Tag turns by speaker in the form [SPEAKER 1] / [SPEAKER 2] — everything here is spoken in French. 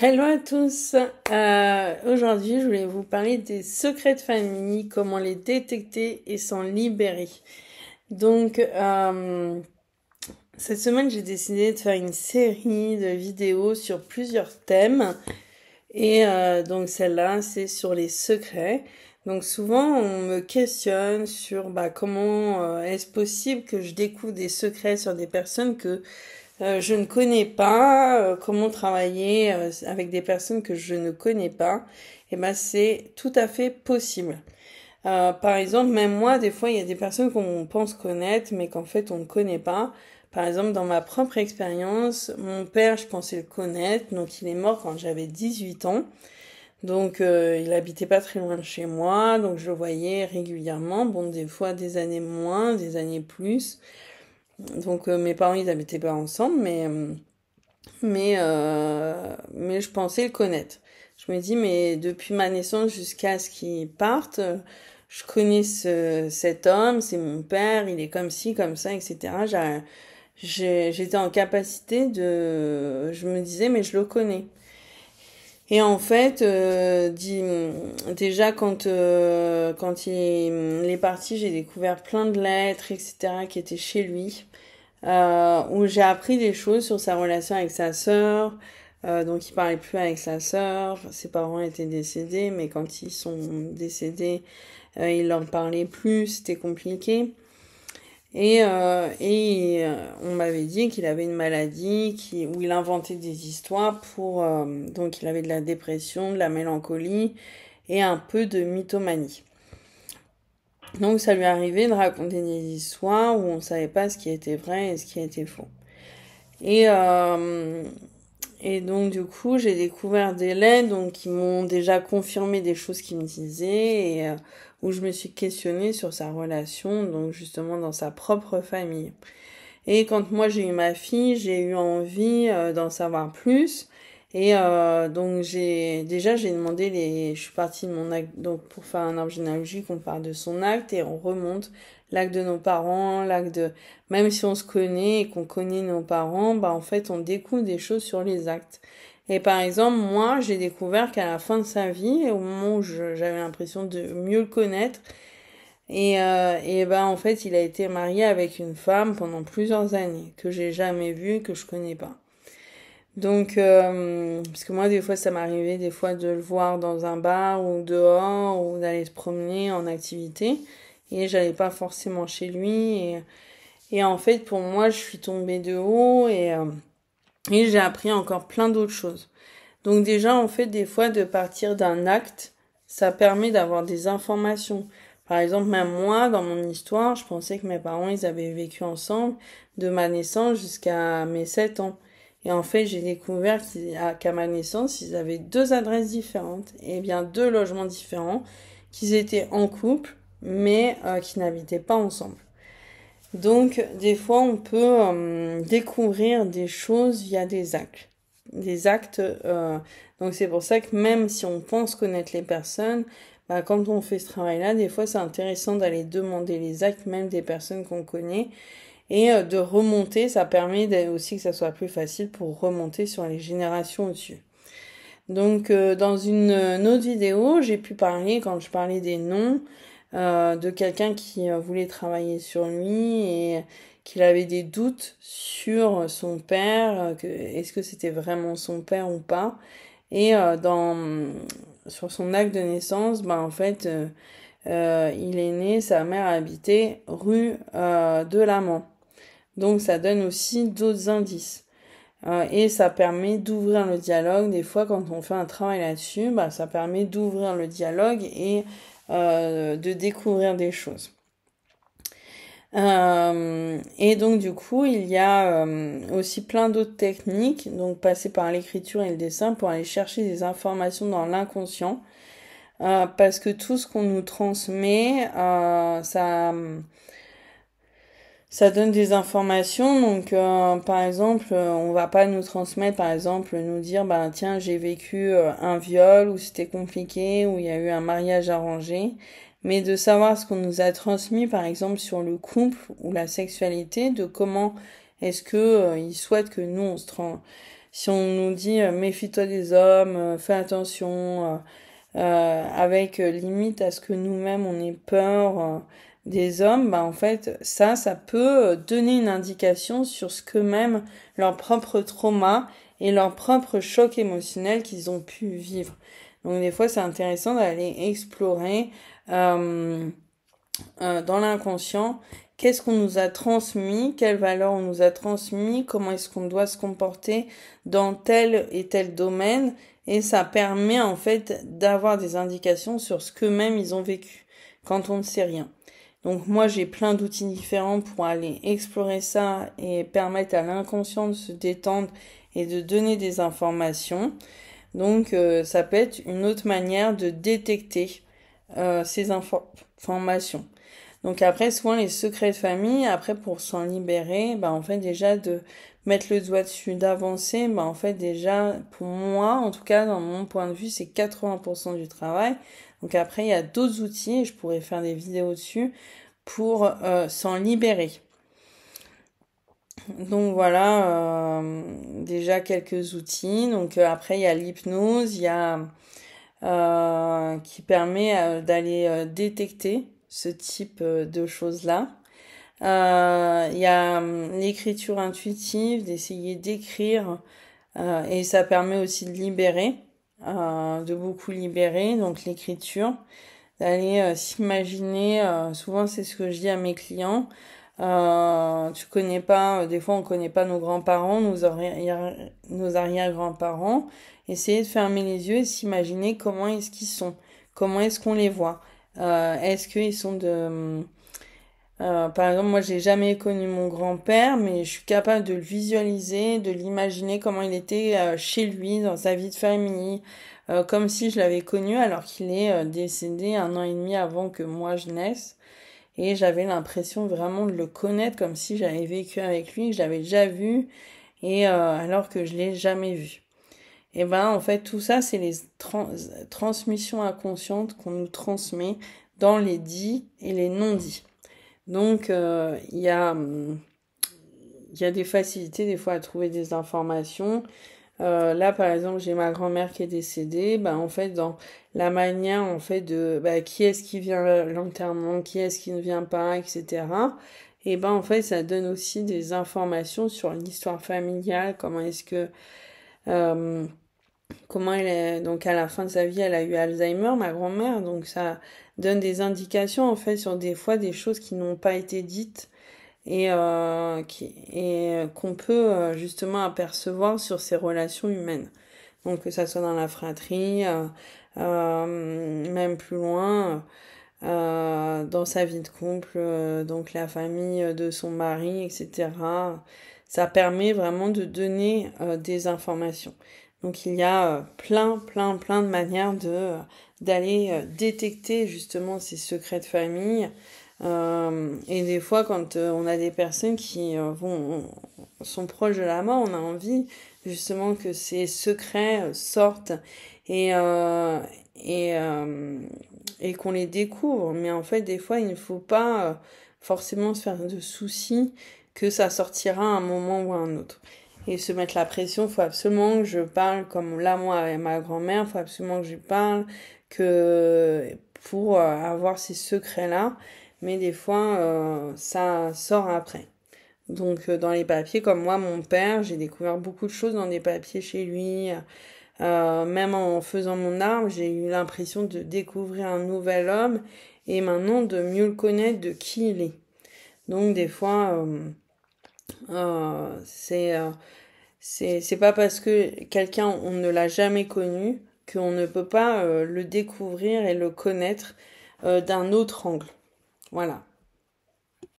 [SPEAKER 1] Hello à tous. Aujourd'hui, je voulais vous parler des secrets de famille, comment les détecter et s'en libérer. Donc, cette semaine, j'ai décidé de faire une série de vidéos sur plusieurs thèmes. Et donc, celle-là, c'est sur les secrets. Donc, souvent, on me questionne sur comment est-ce possible que je découvre des secrets sur des personnes que je ne connais pas, comment travailler avec des personnes que je ne connais pas. Et ben c'est tout à fait possible. Par exemple, même moi, des fois, il y a des personnes qu'on pense connaître, mais qu'en fait, on ne connaît pas. Par exemple, dans ma propre expérience, mon père, je pensais le connaître, donc il est mort quand j'avais 18 ans. Donc, il habitait pas très loin de chez moi, donc je le voyais régulièrement. Bon, des fois, des années moins, des années plus. Donc, mes parents, ils habitaient pas ensemble, mais je pensais le connaître. Je me dis, mais depuis ma naissance jusqu'à ce qu'il parte, je connais cet homme, c'est mon père, il est comme ci, comme ça, etc. J'étais en capacité je me disais, mais je le connais. Et en fait, déjà quand il est parti, j'ai découvert plein de lettres, etc., qui étaient chez lui, où j'ai appris des choses sur sa relation avec sa sœur. Donc il parlait plus avec sa sœur, ses parents étaient décédés, mais quand ils sont décédés, il leur parlait plus, c'était compliqué. On m'avait dit qu'il avait une maladie où il inventait des histoires donc il avait de la dépression, de la mélancolie et un peu de mythomanie. Donc ça lui arrivait de raconter des histoires où on savait pas ce qui était vrai et ce qui était faux. Et, euh, et donc du coup j'ai découvert des lettres qui m'ont déjà confirmé des choses qu'il me disait où je me suis questionnée sur sa relation, donc justement dans sa propre famille. Et quand moi j'ai eu ma fille, j'ai eu envie d'en savoir plus. Donc j'ai demandé je suis partie de mon acte, donc pour faire un arbre généalogique, on part de son acte et on remonte l'acte de nos parents, même si on se connaît et qu'on connaît nos parents, en fait on découvre des choses sur les actes. Et par exemple, moi j'ai découvert qu'à la fin de sa vie, au moment où j'avais l'impression de mieux le connaître, en fait, il a été marié avec une femme pendant plusieurs années, que j'ai jamais vue, que je connais pas. Donc, parce que moi, des fois, ça m'arrivait des fois de le voir dans un bar ou dehors ou d'aller se promener en activité. Et j'allais pas forcément chez lui. Et en fait, pour moi, je suis tombée de haut et j'ai appris encore plein d'autres choses. Donc déjà, en fait, des fois, de partir d'un acte, ça permet d'avoir des informations. Par exemple, même moi, dans mon histoire, je pensais que mes parents, ils avaient vécu ensemble de ma naissance jusqu'à mes 7 ans. Et en fait, j'ai découvert qu'à ma naissance, ils avaient deux adresses différentes, et bien deux logements différents, qu'ils étaient en couple, mais qui n'habitaient pas ensemble. Donc, des fois, on peut découvrir des choses via des actes. Des actes. Donc, c'est pour ça que même si on pense connaître les personnes, quand on fait ce travail-là, des fois, c'est intéressant d'aller demander les actes même des personnes qu'on connaît et de remonter. Ça permet aussi que ça soit plus facile pour remonter sur les générations au-dessus. Donc, dans une autre vidéo, j'ai pu parler, quand je parlais des noms, de quelqu'un qui voulait travailler sur lui et qu'il avait des doutes sur son père, est-ce que c'était vraiment son père ou pas. Et sur son acte de naissance, en fait, il est né, sa mère habitait rue de l'Amant. Donc ça donne aussi d'autres indices. Et ça permet d'ouvrir le dialogue. Des fois, quand on fait un travail là-dessus, ça permet d'ouvrir le dialogue et de découvrir des choses. Et donc du coup, il y a aussi plein d'autres techniques, donc passer par l'écriture et le dessin pour aller chercher des informations dans l'inconscient, parce que tout ce qu'on nous transmet, ça donne des informations. Donc par exemple, on va pas nous transmettre, par exemple, nous dire tiens, j'ai vécu un viol, ou c'était compliqué, ou il y a eu un mariage arrangé, mais de savoir ce qu'on nous a transmis, par exemple sur le couple ou la sexualité, de comment est-ce que ils souhaitent que nous Si on nous dit méfie-toi des hommes, fais attention, avec limite à ce que nous-mêmes on ait peur des hommes, bah en fait ça peut donner une indication sur ce qu'eux-mêmes, leur propre trauma et leur propre choc émotionnel qu'ils ont pu vivre. Donc des fois c'est intéressant d'aller explorer dans l'inconscient qu'est-ce qu'on nous a transmis, quelles valeurs on nous a transmis, comment est-ce qu'on doit se comporter dans tel et tel domaine, et ça permet en fait d'avoir des indications sur ce qu'eux-mêmes ils ont vécu quand on ne sait rien. Donc moi j'ai plein d'outils différents pour aller explorer ça et permettre à l'inconscient de se détendre et de donner des informations. Donc ça peut être une autre manière de détecter ces informations. Donc après, souvent les secrets de famille, après pour s'en libérer, bah en fait déjà de mettre le doigt dessus, d'avancer, bah en fait déjà pour moi, en tout cas dans mon point de vue, c'est 80% du travail. Donc après, il y a d'autres outils, et je pourrais faire des vidéos dessus pour s'en libérer. Donc voilà, déjà quelques outils. Donc après, il y a l'hypnose, il y a qui permet d'aller détecter ce type de choses-là. Il y a l'écriture intuitive, d'essayer d'écrire, et ça permet aussi de libérer, de beaucoup libérer, donc l'écriture, d'aller s'imaginer, souvent c'est ce que je dis à mes clients, tu connais pas, des fois on connaît pas nos grands-parents, nos arrière-grands-parents, essayer de fermer les yeux et s'imaginer comment est-ce qu'ils sont, comment est-ce qu'on les voit, est-ce qu'ils sont de... par exemple, moi, j'ai jamais connu mon grand-père, mais je suis capable de le visualiser, de l'imaginer comment il était chez lui, dans sa vie de famille, comme si je l'avais connu alors qu'il est décédé 1 an et demi avant que moi je naisse. Et j'avais l'impression vraiment de le connaître comme si j'avais vécu avec lui, que je l'avais déjà vu, et alors que je l'ai jamais vu. Et ben en fait tout ça c'est les transmissions inconscientes qu'on nous transmet dans les dits et les non-dits. Donc il y a des facilités des fois à trouver des informations. Là par exemple j'ai ma grand-mère qui est décédée, ben en fait dans la manière en fait de qui est-ce qui vient à l'enterrement, qui est-ce qui ne vient pas, etc. Et ben en fait ça donne aussi des informations sur l'histoire familiale, comment est-ce que euh, comment elle est, donc à la fin de sa vie elle a eu Alzheimer, ma grand-mère, donc ça donne des indications en fait sur des fois des choses qui n'ont pas été dites et qu'on peut justement apercevoir sur ces relations humaines. Donc que ça soit dans la fratrie, même plus loin, dans sa vie de couple, donc la famille de son mari, etc. Ça permet vraiment de donner des informations. Donc il y a plein de manières de d'aller détecter justement ces secrets de famille. Et des fois, quand on a des personnes qui sont proches de la mort, on a envie justement que ces secrets sortent et euh, et euh, et qu'on les découvre. Mais en fait, des fois, il ne faut pas forcément se faire de soucis que ça sortira à un moment ou à un autre. Et se mettre la pression, il faut absolument que je parle comme là, moi, avec ma grand-mère, il faut absolument que je parle que pour avoir ces secrets-là. Mais des fois, ça sort après. Donc, dans les papiers, comme moi, mon père, j'ai découvert beaucoup de choses dans des papiers chez lui. Même en faisant mon arbre, j'ai eu l'impression de découvrir un nouvel homme et maintenant de mieux le connaître de qui il est. Donc des fois, c'est pas parce que quelqu'un on ne l'a jamais connu qu'on ne peut pas le découvrir et le connaître d'un autre angle. Voilà.